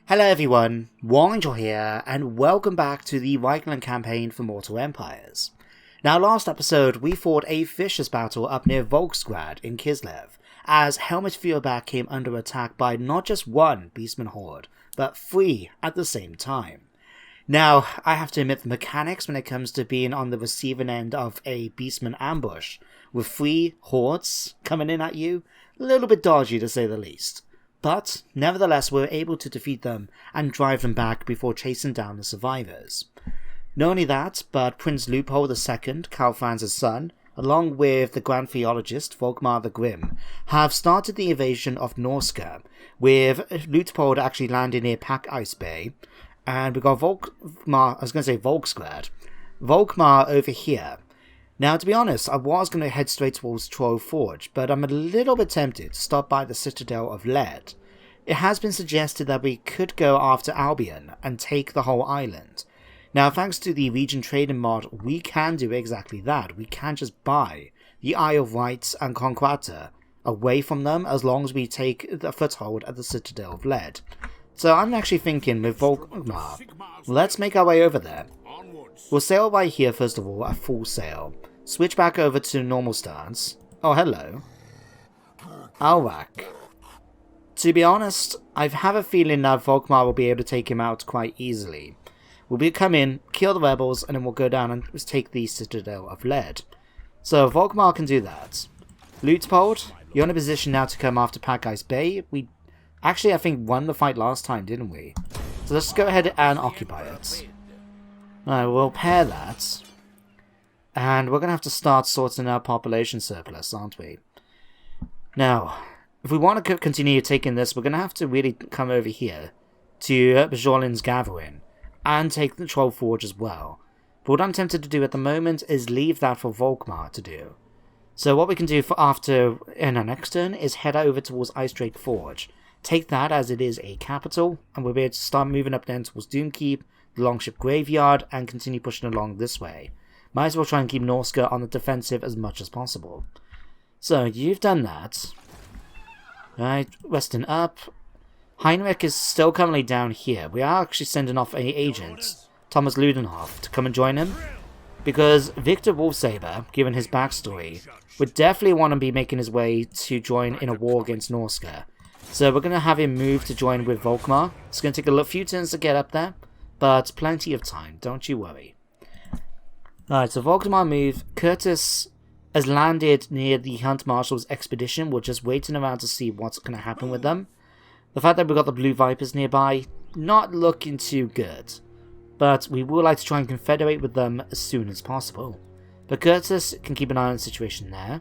Hello everyone, Warhammer here, and welcome back to the Reikland campaign for Mortal Empires. Now last episode we fought a vicious battle up near Volksgrad in Kislev, as Helmut Feuerberg came under attack by not just one beastman horde, but 3 at the same time. Now, I have to admit the mechanics when it comes to being on the receiving end of a beastman ambush, with 3 hordes coming in at you, a little bit dodgy to say the least. But, nevertheless, we were able to defeat them and drive them back before chasing down the survivors. Not only that, but Prince Luitpold II, Karl Franz's son, along with the Grand Theologist Volkmar the Grim, have started the invasion of Norska, with Luitpold actually landing near Pack Ice Bay, and we got Volksgrad. Volkmar over here. Now, to be honest, I was going to head straight towards Troll Forge, but I'm a little bit tempted to stop by the Citadel of Lead. It has been suggested that we could go after Albion and take the whole island. Now, thanks to the Region Trading mod, we can do exactly that. We can just buy the Isle of Wight and Conquata away from them as long as we take the foothold at the Citadel of Lead. So I'm actually thinking with Volkmar, let's make our way over there. We'll sail right here first of all at full sail. Switch back over to normal stance. Oh, hello. Alrak. To be honest, I have a feeling that Volkmar will be able to take him out quite easily. We'll come in, kill the rebels, and then we'll go down and take the Citadel of Lead. So Volkmar can do that. Luitpold, you're in a position now to come after Pack Ice Bay. We actually, I think, won the fight last time, didn't we? So let's go ahead and occupy it. Alright, we'll pair that. And we're going to have to start sorting our population surplus, aren't we? Now, if we want to continue taking this, we're going to have to really come over here to Bajolin's Gathering and take the Troll Forge as well. But what I'm tempted to do at the moment is leave that for Volkmar to do. So what we can do for after in our next turn is head over towards Ice Drake Forge. Take that as it is a capital, and we'll be able to start moving up then towards Doomkeep, the Longship Graveyard, and continue pushing along this way. Might as well try and keep Norska on the defensive as much as possible. So, you've done that. Right, resting up. Heinrich is still currently down here. We are actually sending off an agent, Thomas Ludenhoff, to come and join him. Because Victor Wolfsaber, given his backstory, would definitely want to be making his way to join in a war against Norska. So we're going to have him move to join with Volkmar. It's going to take a few turns to get up there, but plenty of time, don't you worry. Alright, so Volkmar move. Curtis has landed near the Hunt Marshal's expedition. We're just waiting around to see what's going to happen with them. The fact that we've got the Blue Vipers nearby, not looking too good. But we would like to try and confederate with them as soon as possible. But Curtis can keep an eye on the situation there.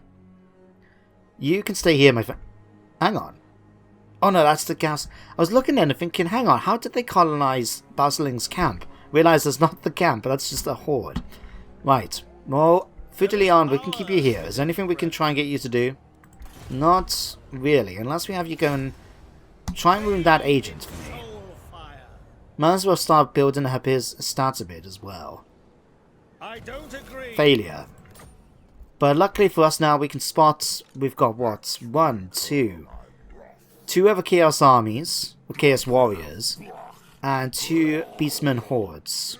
You can stay here, my friend. Hang on. Oh no, that's the gas. I was looking in and thinking, hang on, how did they colonize Basiling's camp? Realize it's not the camp, but that's just a horde. Right, well, Fudilion, we can keep you here. Is there anything we can try and get you to do? Not really, unless we have you go and try and ruin that agent for me. Might as well start building up his stats a bit as well. I don't agree. Failure. But luckily for us now, we can spot, we've got what? 2 other Chaos armies, or Chaos warriors, and 2 Beastmen hordes.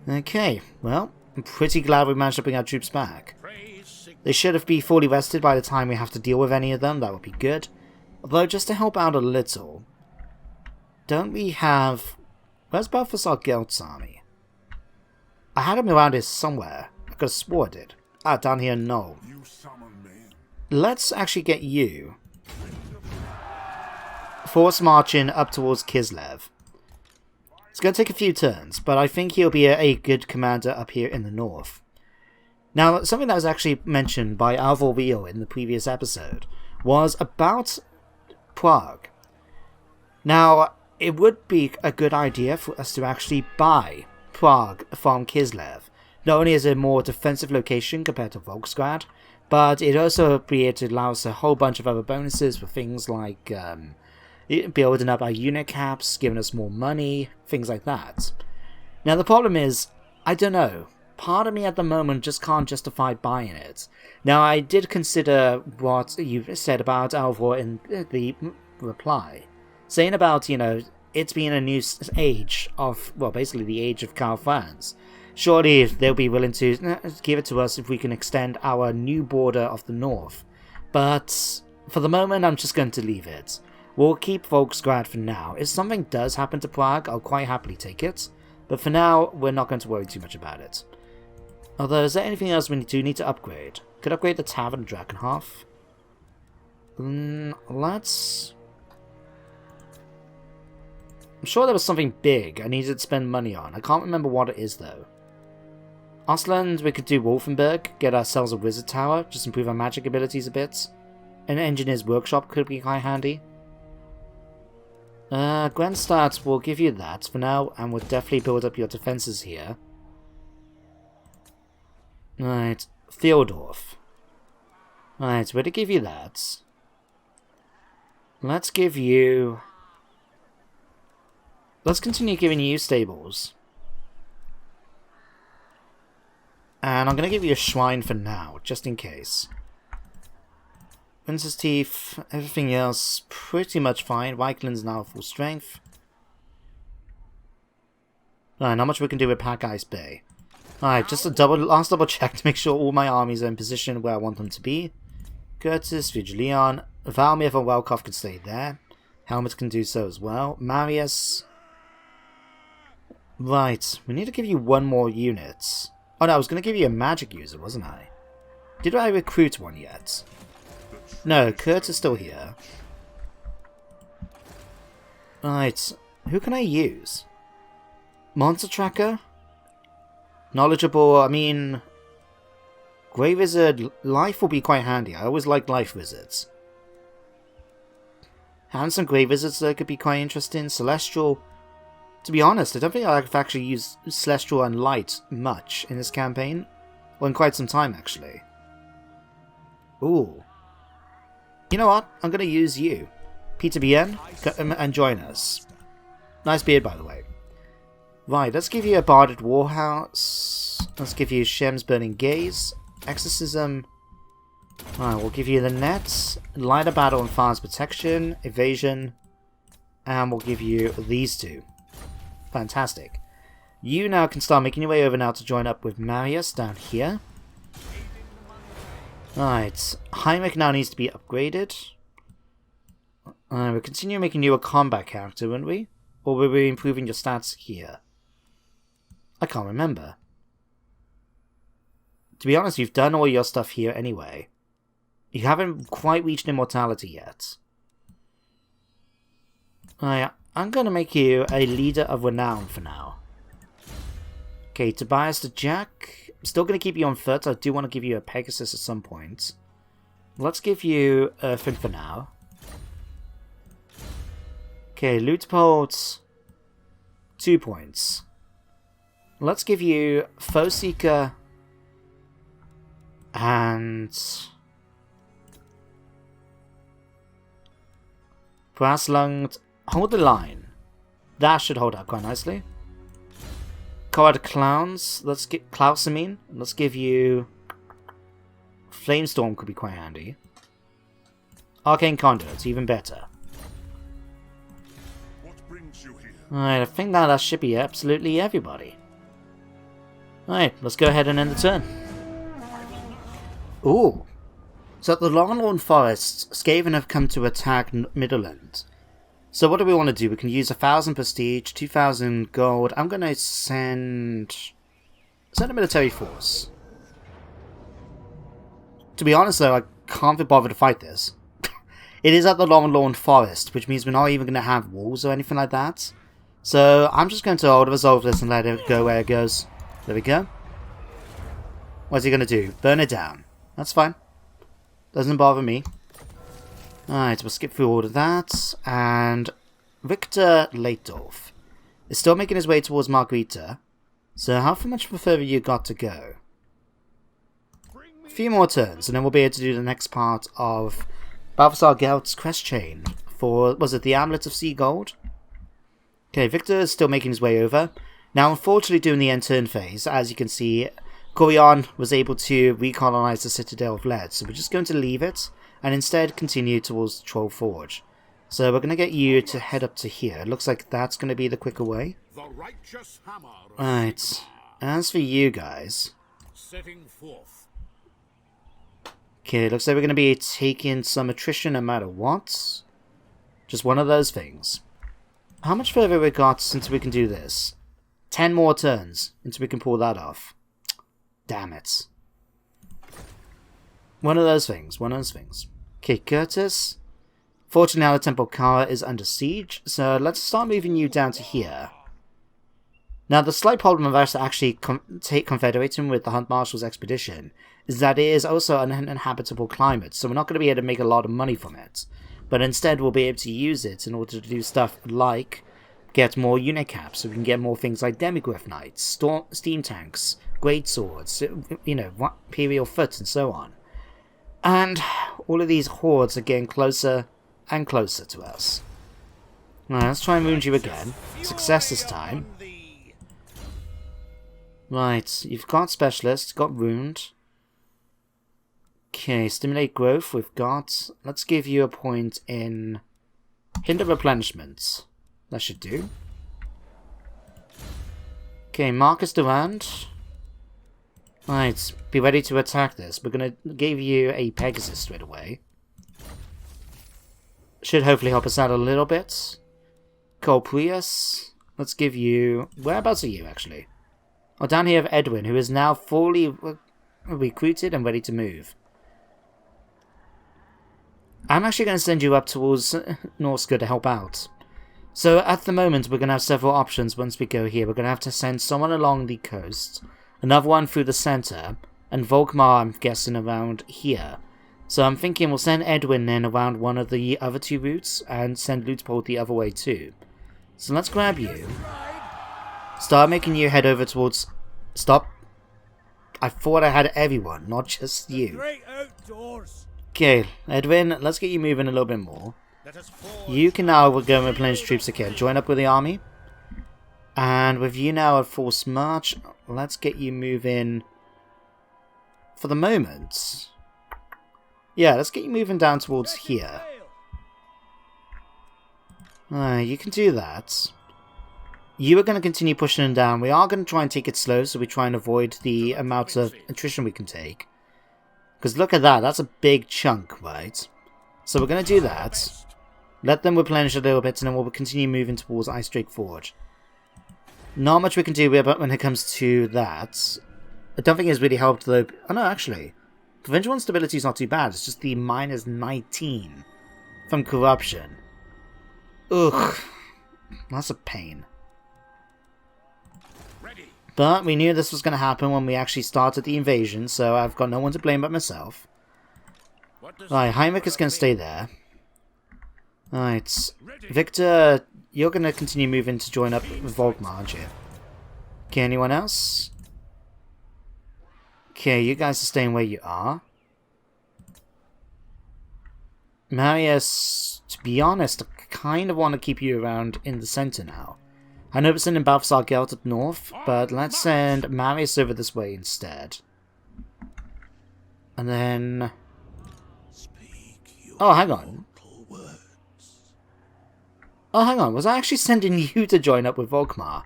Okay, well, I'm pretty glad we managed to bring our troops back. They should have been fully rested by the time we have to deal with any of them, that would be good. Although, just to help out a little, don't we have... Where's Balthasar Gelt's army? I had him around here somewhere. I could have swore I did. Ah, down here, no. Let's actually get you force marching up towards Kislev. It's going to take a few turns, but I think he'll be a good commander up here in the north. Now, something that was actually mentioned by Overhaul in the previous episode was about Prague. Now, it would be a good idea for us to actually buy Prague from Kislev. Not only is it a more defensive location compared to Volksgrad, but it also be able to allow us a whole bunch of other bonuses for things like building up our unit caps, giving us more money, things like that. Now the problem is, I don't know, part of me at the moment just can't justify buying it. Now I did consider what you said about Alvor in the reply, saying about, you know, it's been a new age of, well, basically the age of Karl Franz. Surely they'll be willing to give it to us if we can extend our new border of the north. But for the moment, I'm just going to leave it. We'll keep Volksgrad for now. If something does happen to Prague, I'll quite happily take it. But for now, we're not going to worry too much about it. Although, is there anything else we do need to upgrade? Could upgrade the Tavern and Drakenhof. Let's... I'm sure there was something big I needed to spend money on. I can't remember what it is, though. Ostland, we could do Wolfenberg, get ourselves a Wizard Tower, just improve our magic abilities a bit. An Engineer's Workshop could be quite handy. Grenstadt, we'll give you that for now, and we'll definitely build up your defenses here. Right, Theodorf. Right, we're to give you that. Let's give you... Let's continue giving you stables. And I'm going to give you a shrine for now, just in case. Prince's Teeth, everything else pretty much fine. Reikland's now full strength. Alright, not much we can do with Pack Ice Bay. Alright, just a last double check to make sure all my armies are in position where I want them to be. Curtis, Vigilion, Valmir and Welkov can stay there. Helmet can do so as well. Marius. Right, we need to give you one more unit. Oh no, I was going to give you a magic user, wasn't I? Did I recruit one yet? No, Kurt is still here. Right, who can I use? Monster Tracker? Knowledgeable, I mean... Grey Wizard, Life will be quite handy. I always like Life Wizards. Handsome Grey Wizards though could be quite interesting. Celestial... To be honest, I don't think I've actually used Celestial and Light much in this campaign. Well, in quite some time, actually. Ooh. You know what? I'm going to use you. Peter Bien, come and join us. Nice beard, by the way. Right, let's give you a Barded Warhouse. Let's give you Shem's Burning Gaze. Exorcism. Alright, we'll give you the Net. Lighter Battle and Fire's Protection. Evasion. And we'll give you these two. Fantastic. You now can start making your way over now to join up with Marius down here. Right, Heimek now needs to be upgraded. We'll continue making you a combat character, won't we? Or will we be improving your stats here? I can't remember. To be honest, you've done all your stuff here anyway. You haven't quite reached immortality yet. I'm going to make you a leader of renown for now. Okay, Tobias the Jack. I'm still going to keep you on foot. I do want to give you a Pegasus at some point. Let's give you Finn for now. Okay, Lutepold. 2 points. Let's give you Foe Seeker and Brass Lunged. Hold the line. That should hold up quite nicely. Coward Clowns. Let's get Klaus, I mean. Let's give you Flamestorm could be quite handy. Arcane Conduits, even better. What brings you here? Alright, I think that should be absolutely everybody. Alright, let's go ahead and end the turn. Ooh. So at the Longlorn Forest, Skaven have come to attack Midland. So what do we want to do? We can use 1,000 prestige, 2,000 gold. I'm going to send a military force. To be honest though, I can't be bothered to fight this. It is at the Longlorn Forest, which means we're not even going to have walls or anything like that. So I'm just going to auto-resolve this and let it go where it goes. There we go. What's he going to do? Burn it down. That's fine. Doesn't bother me. Alright, we'll skip through all of that. And Victor Leitdorf is still making his way towards Margarita. So how much further you got to go? A few more turns, and then we'll be able to do the next part of Balthasar Gelt's quest chain for, was it the Amulet of Sea Gold? Okay, Victor is still making his way over. Now, unfortunately, during the end turn phase, as you can see, Corion was able to recolonize the Citadel of Lead, so we're just going to leave it and instead continue towards Troll Forge. So we're going to get you to head up to here. It looks like that's going to be the quicker way. The righteous hammer of Right. As for you guys... setting forth. Okay, looks like we're going to be taking some attrition no matter what. Just one of those things. How much further we got since we can do this? 10 more turns until we can pull that off. Damn it. One of those things. Okay, Curtis. Fortunately now the Temple Kara is under siege, so let's start moving you down to here. Now the slight problem of us actually confederating with the Hunt Marshal's expedition is that it is also an uninhabitable climate, so we're not going to be able to make a lot of money from it. But instead we'll be able to use it in order to do stuff like get more unit caps, so we can get more things like Demigryph Knights, steam tanks, great swords, you know, Imperial Foot and so on. And all of these hordes are getting closer and closer to us. Right, let's try and wound you again. Success this time. Right, you've got Specialist, got Wound. Okay, Stimulate Growth we've got. Let's give you a point in Hinder Replenishment. That should do. Okay, Marcus Durand. Right, be ready to attack this. We're going to give you a Pegasus straight away. Should hopefully help us out a little bit. Colprius. Let's give you... Whereabouts are you, actually? Oh, down here of Edwin, who is now fully recruited and ready to move. I'm actually going to send you up towards Norska to help out. So at the moment, we're going to have several options once we go here. We're going to have to send someone along the coast, another one through the center, and Volkmar, I'm guessing, around here. So I'm thinking we'll send Edwin in around one of the other two routes, and send Lutepold the other way too. So let's grab you. Start making you head over towards... Stop. I thought I had everyone, not just you. Okay, Edwin, let's get you moving a little bit more. You can now go and replenish troops again. Join up with the army. And with you now at forced march, let's get you moving... For the moment... Yeah, let's get you moving down towards here. You can do that. You are going to continue pushing them down. We are going to try and take it slow, so we try and avoid the amount of attrition we can take. Because look at that, that's a big chunk, right? So we're going to do that. Let them replenish a little bit, and then we'll continue moving towards Ice Drake Forge. Not much we can do when it comes to that. I don't think it's really helped, though. Oh no, actually. Provincial instability is not too bad. It's just the minus 19 from corruption. Ugh. That's a pain. But we knew this was going to happen when we actually started the invasion, so I've got no one to blame but myself. Right, Heinrich is going to stay there. Right, Victor, you're going to continue moving to join up with Volkmar, aren't you? Okay, anyone else? Okay, you guys are staying where you are. Marius, to be honest, I kind of want to keep you around in the center now. I know we're sending Balthasar Gelt up north, but let's send Marius over this way instead. And then... Oh, hang on. Oh, hang on. Was I actually sending you to join up with Volkmar?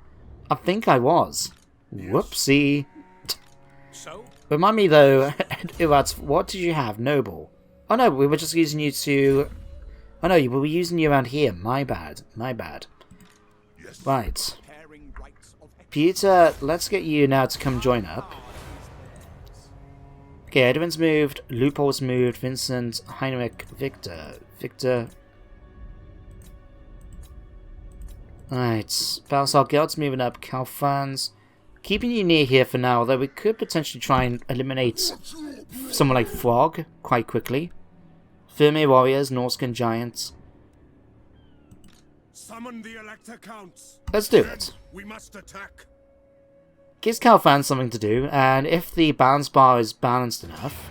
I think I was. Whoopsie. Remind me, though, what did you have? Noble. Oh, no, we were just using you to... Oh, no, we were using you around here. My bad. My bad. Right. Peter, let's get you now to come join up. Okay, Edwin's moved, Lupold's moved, Vincent, Heinrich, Victor. Right, Balthasar Geld's moving up, Karl Franz. Keeping you near here for now, although we could potentially try and eliminate someone like Frog quite quickly. Firmir Warriors, Norscan Giants. Summon the Elector Counts. Let's do it. We must attack. Gives Karl Franz something to do, and if the balance bar is balanced enough...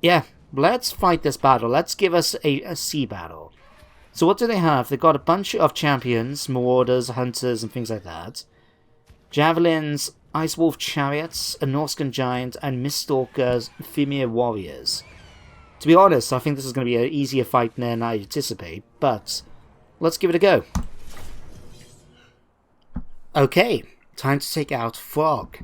Yeah, let's fight this battle. Let's give us a sea battle. So what do they have? They've got a bunch of champions, marauders, hunters, and things like that. Javelins, Ice Wolf chariots, a Norscan giant, and Miststalkers, Firmir warriors. To be honest, I think this is going to be an easier fight than I anticipate, but let's give it a go. Okay, time to take out Frog.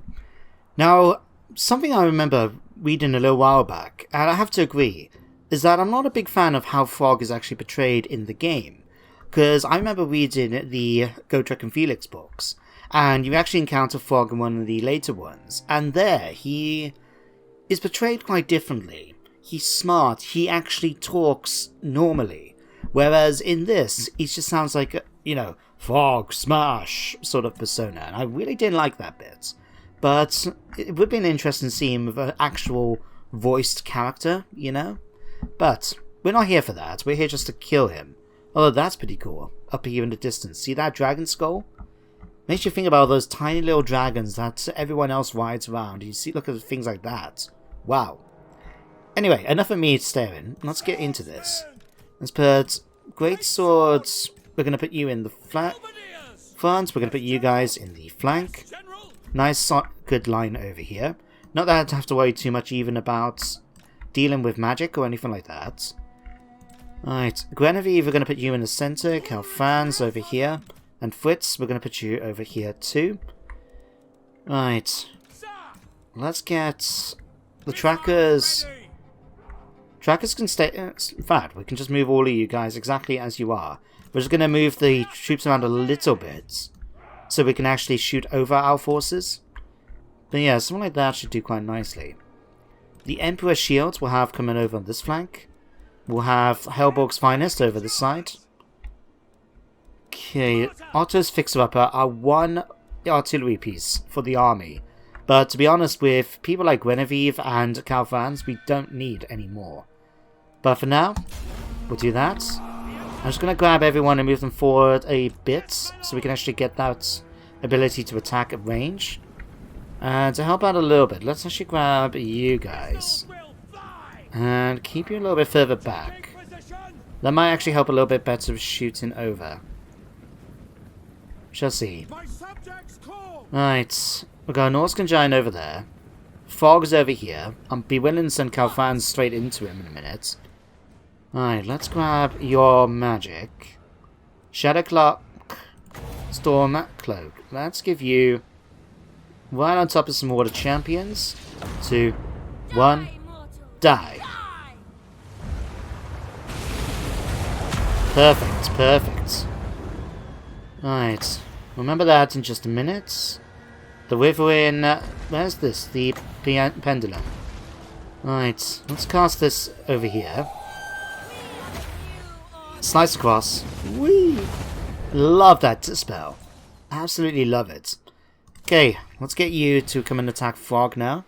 Now, something I remember reading a little while back, and I have to agree, is that I'm not a big fan of how Frog is actually portrayed in the game. Because I remember reading the Gotrek and Felix books, and you actually encounter Frog in one of the later ones, and there, he is portrayed quite differently. He's smart, he actually talks normally, whereas in this, he just sounds like, you know, Frog, smash, sort of persona, and I really didn't like that bit. But it would have been interesting to see him with an actual voiced character, you know? But we're not here for that, we're here just to kill him. Although that's pretty cool, up here in the distance. See that dragon skull? Makes you think about those tiny little dragons that everyone else rides around. You see, look at things like that. Wow. Anyway, enough of me staring. Let's get into this. Let's put great swords. We're going to put you in the front. We're going to put you guys in the flank. Nice, good line over here. Not that I have to worry too much even about dealing with magic or anything like that. Alright, Guinevere, we're going to put you in the center. Karl Franz over here. And Fritz, we're going to put you over here too. Right. Let's get the trackers. Trackers can stay... In fact, we can just move all of you guys exactly as you are. We're just going to move the troops around a little bit, so we can actually shoot over our forces. But yeah, something like that should do quite nicely. The Emperor shields we'll have coming over on this flank. We'll have Helborg's finest over this side. Okay, Otto's fixer-upper are one artillery piece for the army. But to be honest, with people like Guinevere and Karl Franz, we don't need any more. But for now, we'll do that. I'm just going to grab everyone and move them forward a bit, so we can actually get that ability to attack at range. And to help out a little bit, let's actually grab you guys. And keep you a little bit further back. That might actually help a little bit better with shooting over. Shall see. Right, we've got a Norscan Giant over there. Fog's over here. I'll be willing to send Karl Franz straight into him in a minute. Alright, let's grab your magic. Shadow Cloak, Storm Cloak. Let's give you right on top of some water champions. 2, 1, die. Perfect, perfect. Alright, remember that in just a minute. The Wyvern, where's this? The pendulum. Alright, let's cast this over here. Slice across. Whee! Love that spell. Absolutely love it. Okay, let's get you to come and attack Frog now.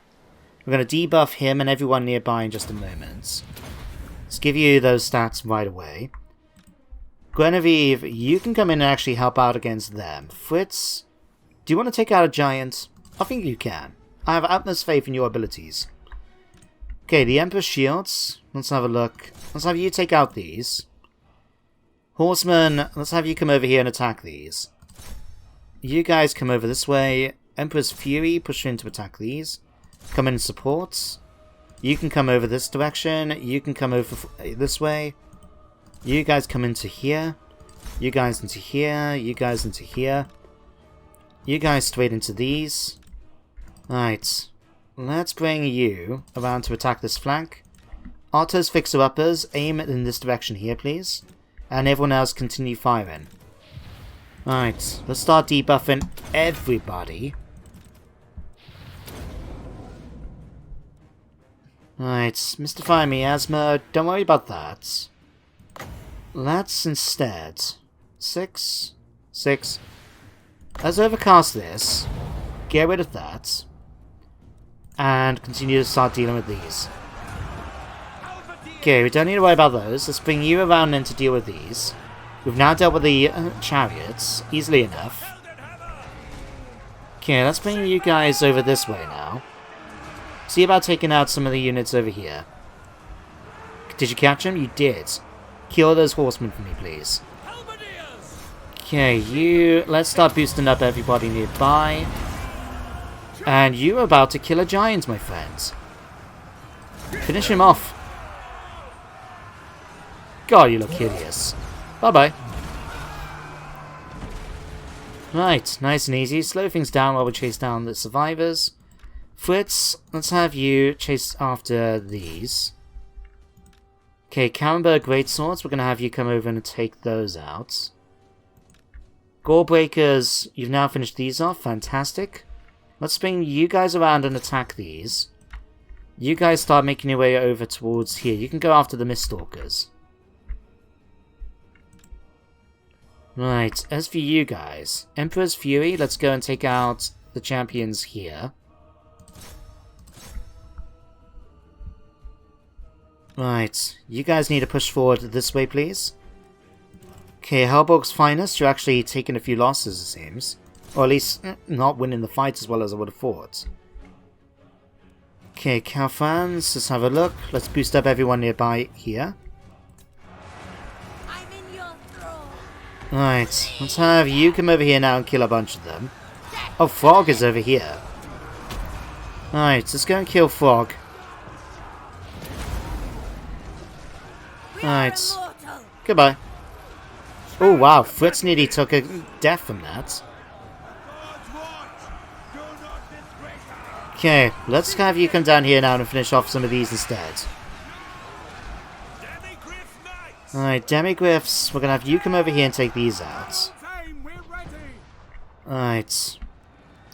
We're going to debuff him and everyone nearby in just a moment. Let's give you those stats right away. Guinevere, you can come in and actually help out against them. Fritz, do you want to take out a giant? I think you can. I have utmost faith in your abilities. Okay, the Emperor's shields. Let's have a look. Let's have you take out these. Horsemen, let's have you come over here and attack these. You guys come over this way. Emperor's Fury, push in to attack these. Come in and support. You can come over this direction. You can come over this way. You guys come into here. You guys into here. You guys into here. You guys straight into these. Right. Let's bring you around to attack this flank. Otto's fixer-uppers, aim in this direction here, please. And everyone else continue firing. Right, let's start debuffing everybody. Right, mystify miasma, don't worry about that. Let's instead... 6. Let's overcast this. Get rid of that. And continue to start dealing with these. Okay, we don't need to worry about those. Let's bring you around then to deal with these. We've now dealt with the chariots easily enough. Okay, let's bring you guys over this way now. See about taking out some of the units over here. Did you catch them? You did. Kill those horsemen for me, please. Okay, you... Let's start boosting up everybody nearby. And you're about to kill a giant, my friends. Finish him off. God, you look hideous. Bye-bye. Right, nice and easy. Slow things down while we chase down the survivors. Fritz, let's have you chase after these. Okay, Camembert Greatswords, we're going to have you come over and take those out. Gorebreakers, you've now finished these off. Fantastic. Let's bring you guys around and attack these. You guys start making your way over towards here. You can go after the Miststalkers. Right, as for you guys, Emperor's Fury, let's go and take out the champions here. Right, you guys need to push forward this way, please. Okay, Hellborg's Finest, you're actually taking a few losses, it seems. Or at least, not winning the fight as well as I would have thought. Okay, Karl Franz, let's have a look. Let's boost up everyone nearby here. Right, let's have you come over here now and kill a bunch of them. Oh, Frog is over here. Right, let's go and kill Frog. Right. Goodbye. Oh wow, Fritz nearly took a death from that. Okay, let's have you come down here now and finish off some of these instead. Alright, Demigriffs, we're gonna have you come over here and take these out. Alright.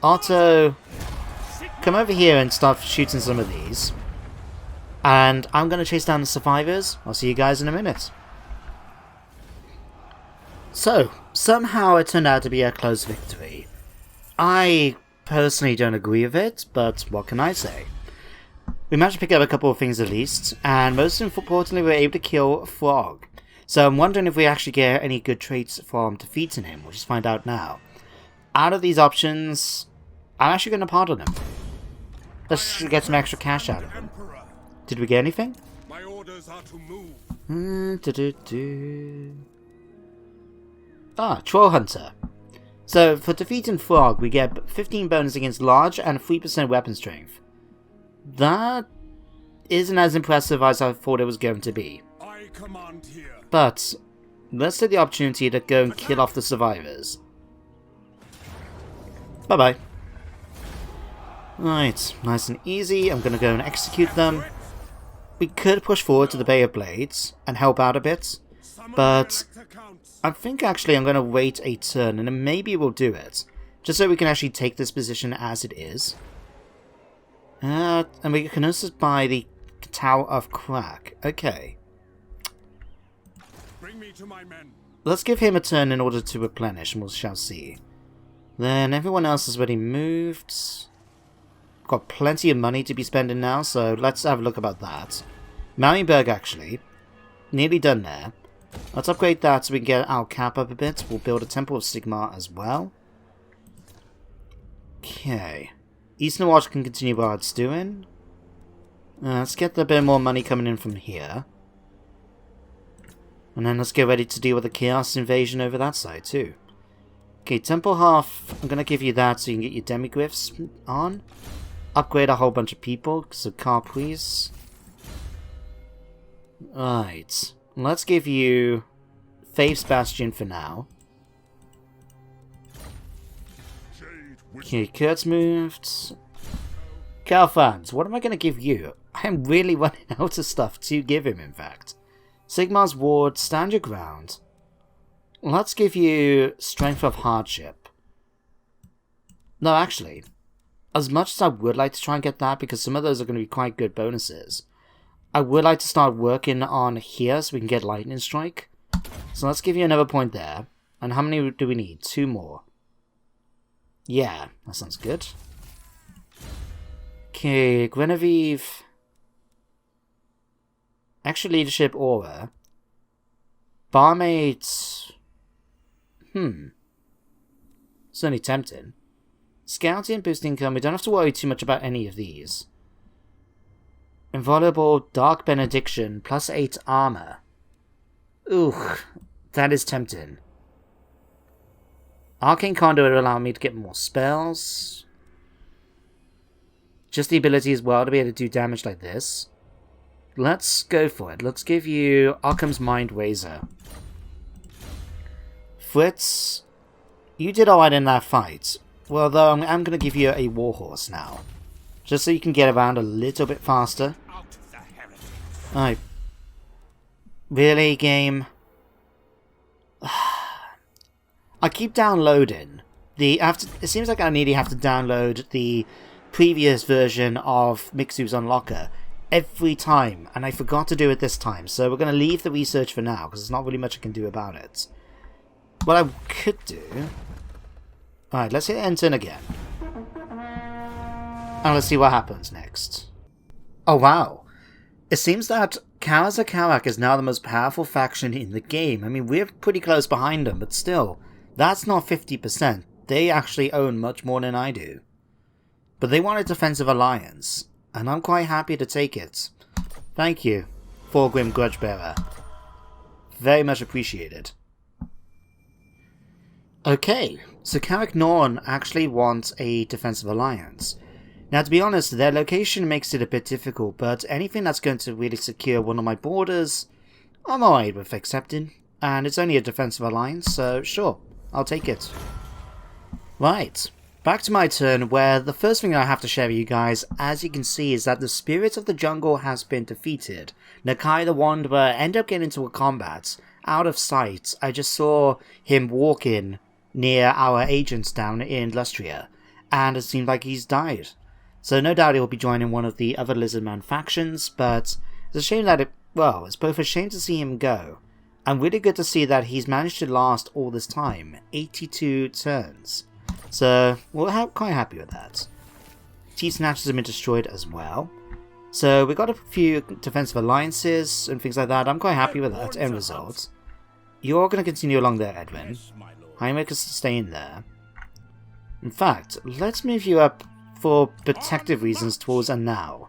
Otto, come over here and start shooting some of these. And I'm gonna chase down the survivors. I'll see you guys in a minute. So, somehow it turned out to be a close victory. I personally don't agree with it, but what can I say? We managed to pick up a couple of things at least, and most importantly we were able to kill Frog. So I'm wondering if we actually get any good traits from defeating him. We'll just find out now. Out of these options, I'm actually going to pardon him. Let's get some extra cash out of him. Did we get anything? My orders are to move. Ah, Troll Hunter. So for defeating Frog, we get 15 bonus against large and 3% weapon strength. That isn't as impressive as I thought it was going to be. I command here. But let's take the opportunity to go and kill off the survivors. Bye-bye. Right, nice and easy. I'm going to go and execute them. We could push forward to the Bay of Blades and help out a bit, but I think actually I'm going to wait a turn and then maybe we'll do it, just so we can actually take this position as it is. And we can also buy the Tower of Crack. Okay. Bring me to my men. Let's give him a turn in order to replenish and we shall see. Then everyone else has already moved. Got plenty of money to be spending now, so let's have a look about that. Marienburg, actually. Nearly done there. Let's upgrade that so we can get our cap up a bit. We'll build a Temple of Sigmar as well. Okay. Eastern Watch can continue what it's doing. Let's get a bit more money coming in from here. And then let's get ready to deal with the Chaos Invasion over that side too. Okay, Temple Half, I'm going to give you that so you can get your Demigriffs on. Upgrade a whole bunch of people, so car please. Right, let's give you Faith's Bastion for now. Okay, Kurt's moved. Karl Franz, what am I going to give you? I'm really running out of stuff to give him, in fact. Sigmar's Ward, stand your ground. Let's give you Strength of Hardship. No, actually, as much as I would like to try and get that, because some of those are going to be quite good bonuses, I would like to start working on here so we can get Lightning Strike. So let's give you another point there. And how many do we need? 2 more. Yeah, that sounds good. Okay, Guinevere. Extra Leadership Aura. Barmaids. Certainly tempting. Scouting, boosting income. We don't have to worry too much about any of these. Inviolable Dark Benediction, plus 8 armor. Ooh, that is tempting. Arcane Conduit will allow me to get more spells. Just the ability as well to be able to do damage like this. let's go for it. Let's give you Occam's Mind Razor. Fritz, you did alright in that fight. Well, though, I'm going to give you a Warhorse now. Just so you can get around a little bit faster. Alright. Really, game? I keep downloading it seems like I nearly have to download the previous version of Mixu's Unlocker every time, and I forgot to do it this time, so we're going to leave the research for now, because there's not really much I can do about it. What I could do... Alright, let's hit enter again. And let's see what happens next. Oh wow! It seems that Karak is now the most powerful faction in the game. I mean, we're pretty close behind them, but still, that's not 50%. They actually own much more than I do. But they want a defensive alliance, and I'm quite happy to take it. Thank you, Thorgrim Grudgebearer. Very much appreciated. Okay, so Karak Norn actually wants a defensive alliance. Now, to be honest, their location makes it a bit difficult, but anything that's going to really secure one of my borders, I'm alright with accepting. And it's only a defensive alliance, so sure, I'll take it. Right, back to my turn, where the first thing I have to share with you guys, as you can see, is that the Spirit of the Jungle has been defeated. Nakai the Wanderer ended up getting into a combat, out of sight. I just saw him walking near our agents down in Lustria, and it seemed like he's died. So no doubt he'll be joining one of the other Lizardman factions, but it's a shame that it's both a shame to see him go, and really good to see that he's managed to last all this time, 82 turns. So we're quite happy with that. T-Snatchers have been destroyed as well. So we got a few defensive alliances and things like that. I'm quite happy with that end result. You're going to continue along there, Edwin. Heinemakers staying there. In fact, let's move you up for protective reasons towards Anau.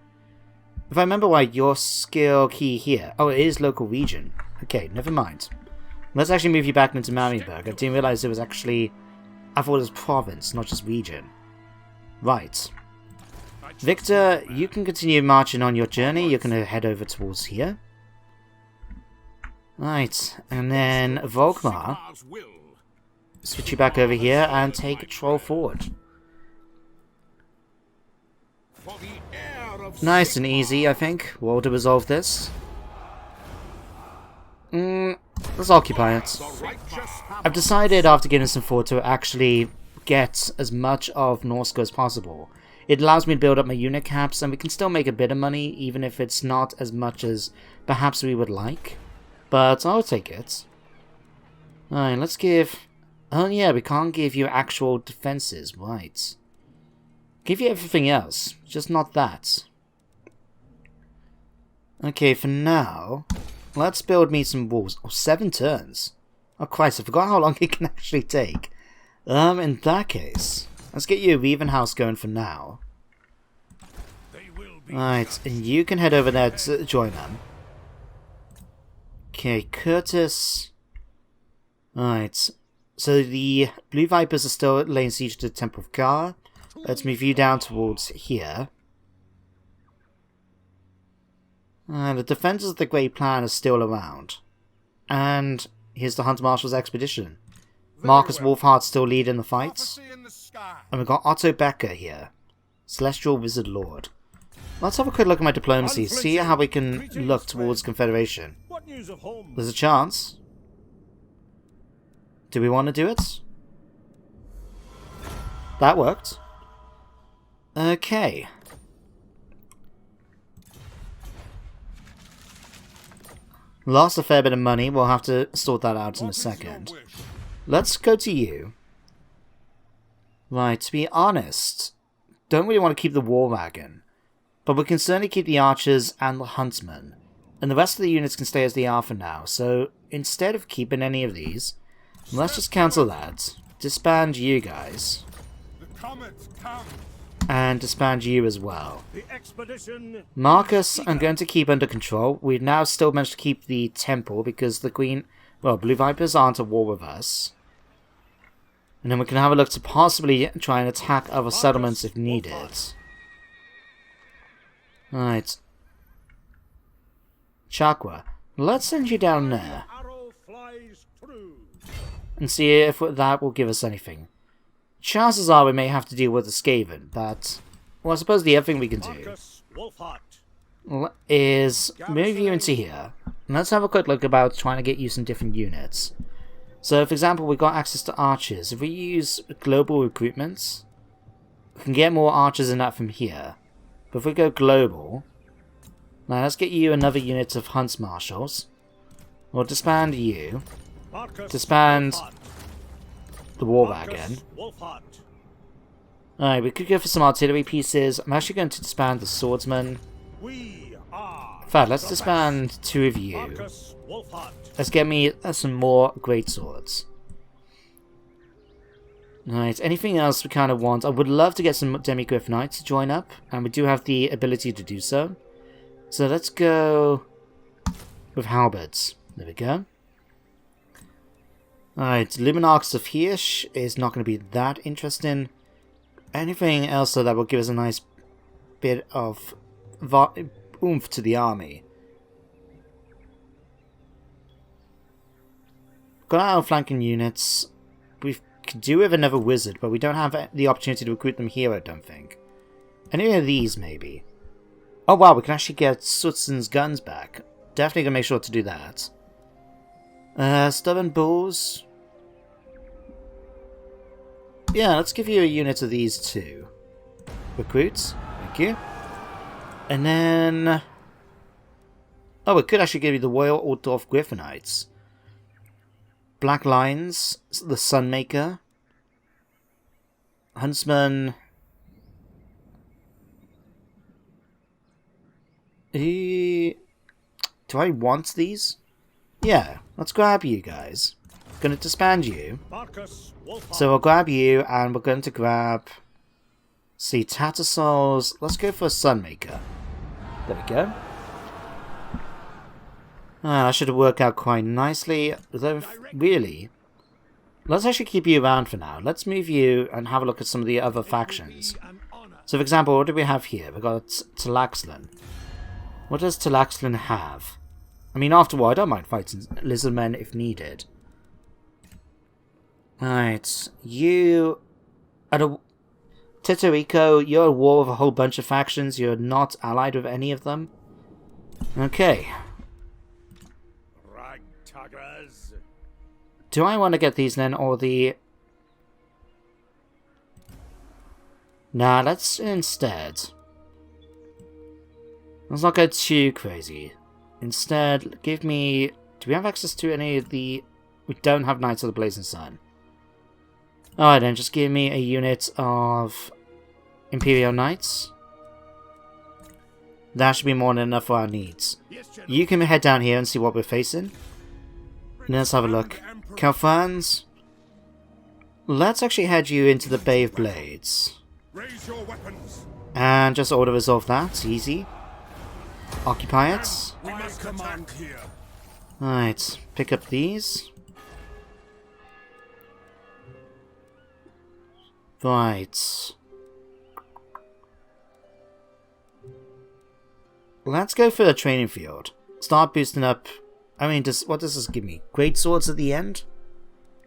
If I remember right, your skill key here... Oh, it is local region. Okay, never mind. Let's actually move you back into Marienburg. I didn't realize it was actually... I thought it was province, not just region. Right. Victor, you can continue marching on your journey. You're going to head over towards here. Right, and then Volkmar. Switch you back over here and take Troll forward. Nice and easy, I think. Well, to resolve this. Let's occupy it. I've decided after getting some thought to actually get as much of Norsko as possible. It allows me to build up my unit caps, and we can still make a bit of money, even if it's not as much as perhaps we would like. But I'll take it. Alright, let's give... Oh yeah, we can't give you actual defenses, right. Give you everything else, just not that. Okay, for now, let's build me some walls. Oh, 7 turns. Oh Christ, I forgot how long it can actually take. In that case, let's get you a Reven house going for now. Right, and you can head over there to join them. Okay, Curtis. Alright, so the Blue Vipers are still laying siege to the Temple of Gar. Let's move you down towards here. The Defenders of the Great Plan are still around. And here's the Hunter Marshal's expedition. Marcus Wolfheart's still leading the fights. And we've got Otto Becker here. Celestial Wizard Lord. Let's have a quick look at my diplomacy, see how we can look towards Confederation. There's a chance. Do we want to do it? That worked. Okay. Lost a fair bit of money, we'll have to sort that out in a second. Let's go to you. Right, to be honest, don't really want to keep the War Wagon, but we can certainly keep the Archers and the Huntsmen, and the rest of the units can stay as they are for now, so instead of keeping any of these, let's just cancel that, disband you guys, and disband you as well. Marcus, I'm going to keep under control. We've now still managed to keep the temple because the Queen... Well, Blue Vipers aren't at war with us. And then we can have a look to possibly try and attack other settlements if needed. Alright. chakra. Let's send you down there Arrow flies through. and see if that will give us anything. Chances are we may have to deal with the Skaven, but well, I suppose the other thing we can do Marcus Wolfhart. is move you into here. And let's have a quick look about trying to get you some different units. So, for example, we've got access to archers. If we use global recruitments, we can get more archers than that from here. But if we go global, now let's get you another unit of hunts marshals. We'll disband you. Marcus Disband Wolfhart. the war Marcus wagon. Wolfhart. Alright, we could go for some artillery pieces. I'm actually going to disband the swordsman. We are In fact, let's the disband two of you. Marcus Wolfhart. Let's get me some more great swords. Right, anything else we kind of want? I would love to get some demi-griffinites to join up, and we do have the ability to do so. So let's go with halberds. There we go. Alright, Luminarchs of Hirsch is not going to be that interesting. Anything else though that will give us a nice bit of oomph to the army. Got our flanking units. We could do with another wizard, but we don't have the opportunity to recruit them here, I don't think. Any of these, maybe. Oh wow, we can actually get Sutzen's guns back. Definitely gonna make sure to do that. Stubborn Bulls. Yeah, let's give you a unit of these two. Recruits. Thank you. And then... oh, we could actually give you the Royal Altdorf Griffinites. Black Lions, the Sunmaker, Huntsman. Do I want these? Yeah, let's grab you guys. Gonna disband you. Marcus Wolfhart. So we'll grab you, and we're going to grab... see, Tattersalls. Let's go for a Sunmaker. There we go. Ah, that should have worked out quite nicely. Though, really, let's actually keep you around for now. Let's move you and have a look at some of the other factions. So, for example, what do we have here? We've got Talaxlan. What does Talaxlan have? I mean, after all, I don't mind fighting lizardmen if needed. Right, you... Tetorico, you're at war with a whole bunch of factions. You're not allied with any of them. Okay. Ragtaggers. Do I want to get these then, or the... nah, let's instead... let's not go too crazy. Instead, give me... do we have access to any of the... we don't have Knights of the Blazing Sun. Alright then, just give me a unit of Imperial Knights. That should be more than enough for our needs. You can head down here and see what we're facing. Let's have a look. Karl Franz. Let's actually head you into the Bay of Blades. Raise your weapons. And just auto-resolve that. Easy. Occupy it. We must command here. Alright, pick up these. Right. Let's go for a training field. Start boosting up... I mean, what does this give me? Great swords at the end?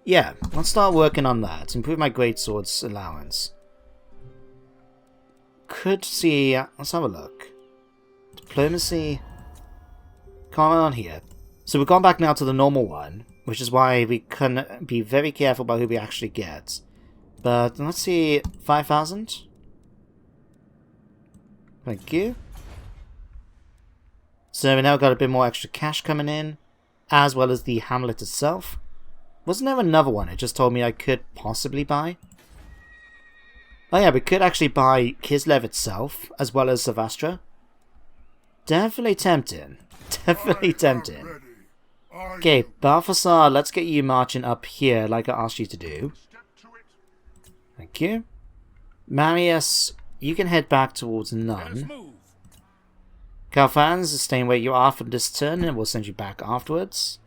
Yeah, let's start working on that. Improve my great swords allowance. Could see... let's have a look. Diplomacy... come on here. So we've gone back now to the normal one, which is why we can be very careful about who we actually get. But let's see, 5,000. Thank you. So we now got a bit more extra cash coming in, as well as the hamlet itself. Wasn't there another one it just told me I could possibly buy? Oh yeah, we could actually buy Kislev itself, as well as Savastra. Definitely tempting. Definitely tempting. Okay, Balthasar, let's get you marching up here like I asked you to do. Thank you. Marius, you can head back towards none. Karl Franz is staying where you are for this turn, and we'll send you back afterwards.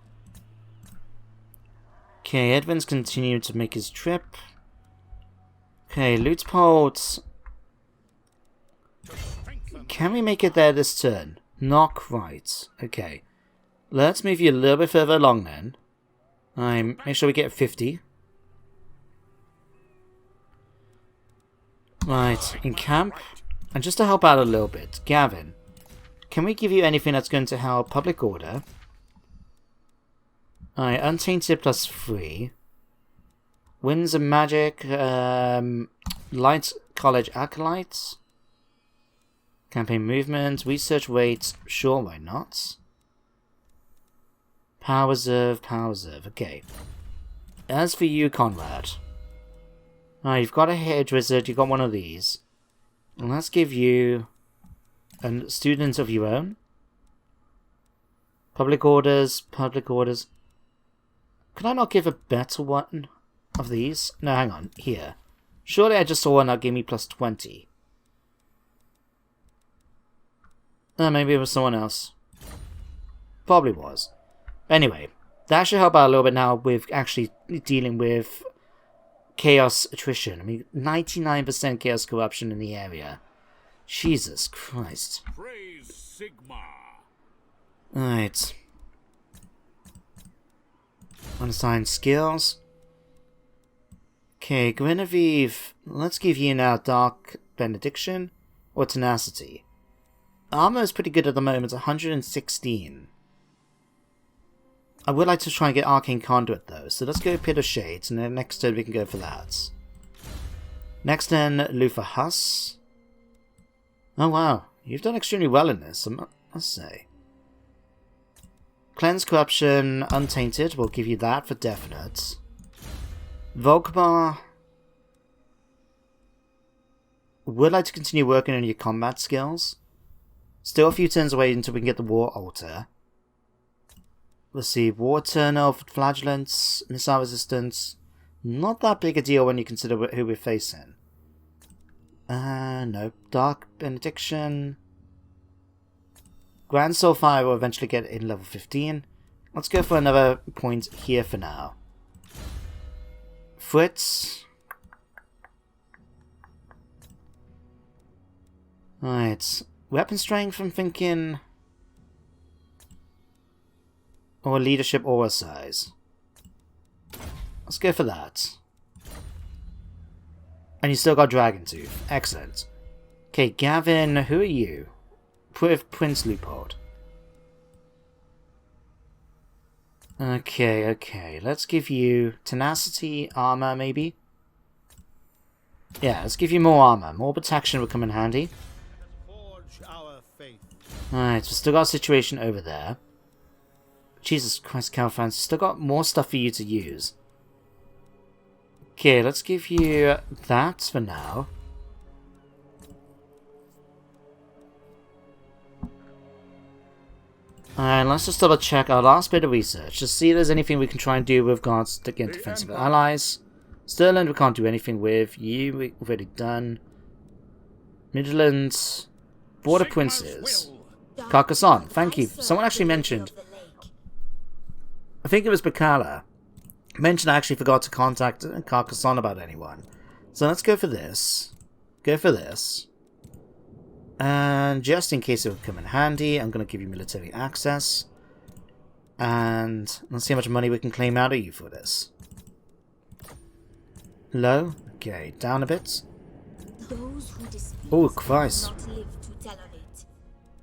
Okay, Edwin's continuing to make his trip. Okay, Lutzpold. Can we make it there this turn? Not quite. Okay. Let's move you a little bit further along then. Make sure we get 50. Right, in camp. And just to help out a little bit, Gavin, can we give you anything that's going to help public order? Alright, untainted +3. Winds of magic, light college acolytes. Campaign movement, research weight, sure, why not? Power reserve, okay. As for you, Conrad. Alright, you've got a hedge wizard, you've got one of these. And let's give you a student of your own. Public orders. Could I not give a better one of these? No, hang on, here. Surely I just saw one that gave me +20. Maybe it was someone else. Probably was. Anyway, that should help out a little bit now with actually dealing with chaos attrition. I mean, 99% chaos corruption in the area. Jesus Christ. Praise Sigma. Alright. Unassigned skills. Okay, Guinevere, let's give you now Dark Benediction or Tenacity. Armor is pretty good at the moment, 116. I would like to try and get Arcane Conduit though, so let's go Pit of Shades, and then next turn we can go for that. Next turn, Luther Huss. Oh wow, you've done extremely well in this, I must say. Cleanse Corruption, Untainted, we'll give you that for definite. Volkmar. Would like to continue working on your combat skills. Still a few turns away until we can get the War Altar. Let's see, War Eternal, Flagellants, Missile Resistance. Not that big a deal when you consider who we're facing. No. Dark Benediction. Grand Soulfire will eventually get in level 15. Let's go for another point here for now. Fritz. Alright. Weapon Strength, I'm thinking. Or Leadership Aura Size. Let's go for that. And you still got Dragon Tooth. Excellent. Okay, Gavin, who are you? With Prince Leupold. Okay. Let's give you Tenacity, Armor, maybe? Yeah, let's give you more armor. More protection would come in handy. Alright, so still got a situation over there. Jesus Christ, Karl Franz, still got more stuff for you to use. Okay, let's give you that for now. And let's just double check our last bit of research to see if there's anything we can try and do with regards to against defensive allies. Stirland we can't do anything with. You we've already done. Midlands. Border Princes. Carcassonne, thank you. Someone actually mentioned, I think it was Bacala, mentioned I actually forgot to contact Carcassonne about anyone. So let's go for this. Go for this. And just in case it would come in handy, I'm going to give you military access. And let's see how much money we can claim out of you for this. Low? Okay, down a bit. Oh, Christ.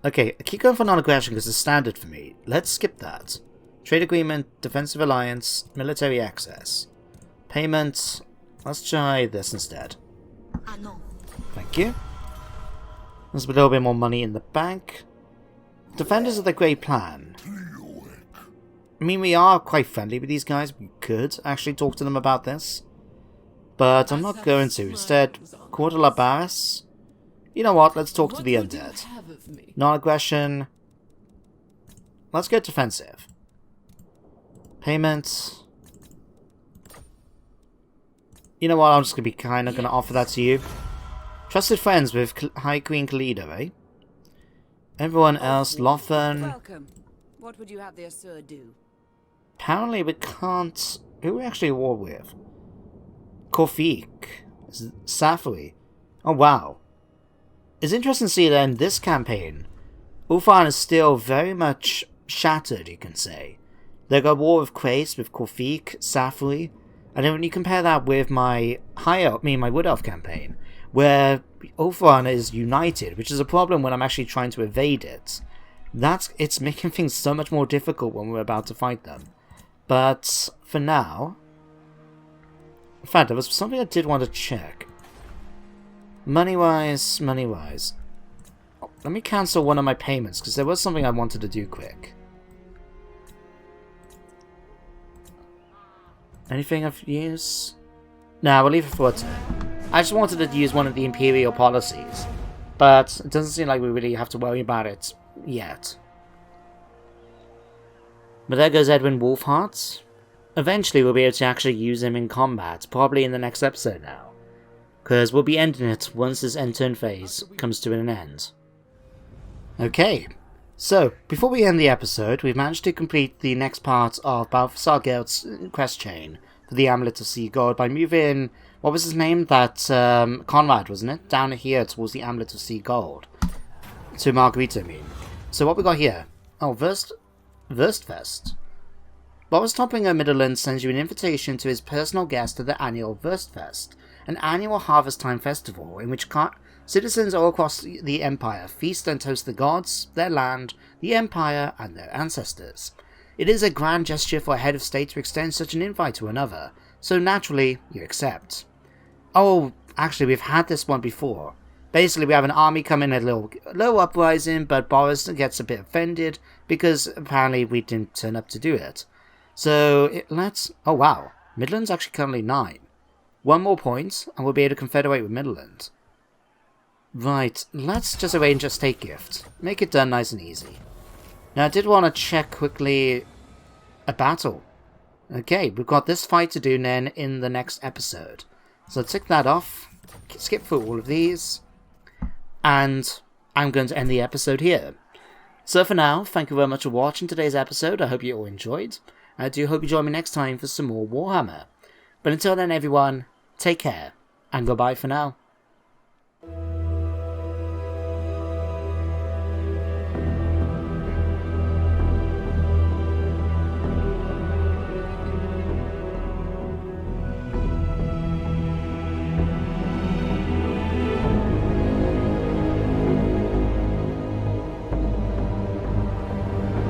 Okay, I keep going for non-aggression because it's standard for me. Let's skip that. Trade agreement, defensive alliance, military access. Payment. Let's try this instead. Thank you. There's a little bit more money in the bank. Defenders of the Great Plan. I mean, we are quite friendly with these guys. We could actually talk to them about this. But I'm not going to. Instead, Court de la Barras. You know what? Let's talk to the undead. Non-aggression. Let's go defensive. Payment. You know what? I'm just going to be kind of going to offer that to you. Trusted friends with High Queen Khalida, eh? Everyone else, Lothern. Welcome. What would you have their sir do? Apparently we can't... Who are we actually at war with? Korfik. Safari. Oh, wow. It's interesting to see that in this campaign, Ulfan is still very much shattered, you can say. They got War of Crace with Korfik, Safri, and then when you compare that with my Wood Elf campaign, where Overhaul is united, which is a problem when I'm actually trying to evade it. It's making things so much more difficult when we're about to fight them. But for now, in fact, there was something I did want to check. Money-wise. Oh, let me cancel one of my payments, because there was something I wanted to do quick. Anything of use? Nah, we'll leave it for today. I just wanted to use one of the Imperial policies, but it doesn't seem like we really have to worry about it yet. But there goes Edwin Wolfheart. Eventually we'll be able to actually use him in combat, probably in the next episode now, because we'll be ending it once this end turn phase comes to an end. Okay, so before we end the episode, we've managed to complete the next part of Balthasar Gert's quest chain for the Amulet of Sea God by moving, what was his name? That Conrad, wasn't it? Down here towards the Amulet of Sea Gold. To Margarita, I mean. So what we got here? Oh, Wurstfest. Boris Toppinger Midland sends you an invitation to his personal guest at the annual Wurstfest, an annual harvest time festival in which citizens all across the Empire feast and toast the gods, their land, the Empire, and their ancestors. It is a grand gesture for a head of state to extend such an invite to another, so naturally, you accept. Oh, actually, we've had this one before. Basically, we have an army come in a low uprising, but Boris gets a bit offended because apparently we didn't turn up to do it. So, oh wow, Midland's actually currently 9. One more point, and we'll be able to confederate with Midland. Right, let's just arrange a state gift. Make it done nice and easy. Now, I did want to check quickly a battle. Okay, we've got this fight to do then in the next episode. So tick that off, skip through all of these, and I'm going to end the episode here. So for now, thank you very much for watching today's episode. I hope you all enjoyed. I do hope you join me next time for some more Warhammer. But until then, everyone, take care, and goodbye for now.